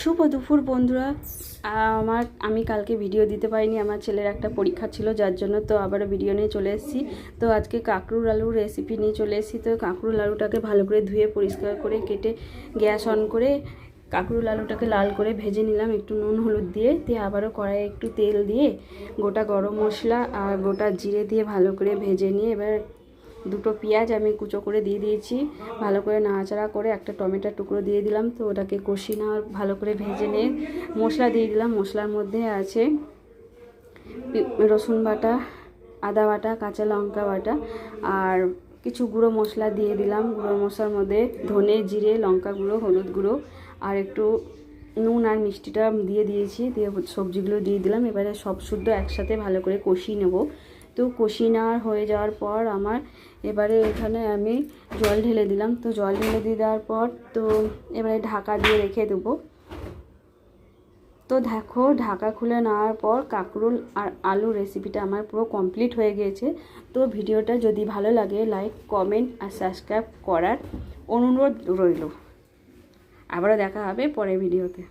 শুভ দুপুর বন্ধুরা। আমি কালকে ভিডিও দিতে পারিনি, আমার ছেলের একটা পরীক্ষা ছিল, যার জন্য তো আবারও ভিডিও নিয়ে চলে এসেছি। তো আজকে কাঁকরোল আলুর রেসিপি নিয়ে চলে এসেছি। তো কাঁকরোল আলুটাকে ভালো করে ধুয়ে পরিষ্কার করে কেটে গ্যাস অন করে কাঁকরোল আলুটাকে লাল করে ভেজে নিলাম একটু নুন হলুদ দিয়ে। আবারও কড়াইয়ে একটু তেল দিয়ে গোটা গরম মশলা আর গোটা জিরে দিয়ে ভালো করে ভেজে নিয়ে এবার দুটো পেঁয়াজ আমি কুচো করে দিয়ে দিয়েছি। ভালো করে নাড়াচাড়া করে একটা টমেটোর টুকরো দিয়ে দিলাম। তো ওটাকে কষি না ভালো করে ভেজে নিয়ে মশলা দিয়ে দিলাম। মশলার মধ্যে আছে রসুন বাটা, আদা বাটা, কাঁচা লঙ্কা বাটা আর কিছু গুঁড়ো মশলা দিয়ে দিলাম। গুঁড়ো মশলার মধ্যে ধনে, জিরে, লঙ্কা গুঁড়ো, হলুদ গুঁড়ো আর একটু নুন আর মিষ্টিটা দিয়ে দিয়েছি। দিয়ে সবজিগুলো দিয়ে দিলাম। এবারে সব শুদ্ধ একসাথে ভালো করে কষিয়ে নেব। তো কষি নেওয়ার হয়ে যাওয়ার পর এবারে এখানে আমি জল ঢেলে দিলাম। তো জল ঢেলে দিয়ে দেওয়ার পর এবারে ঢাকা দিয়ে রেখে দেবো। তো দেখো, ঢাকা খুলে নেওয়ার পর কাঁকরোল আর আলু রেসিপিটা আমার পুরো কমপ্লিট হয়ে গিয়েছে। তো ভিডিওটা যদি ভালো লাগে লাইক, কমেন্ট আর সাবস্ক্রাইব করার অনুরোধ রইল। আবারও দেখা হবে পরের ভিডিওতে।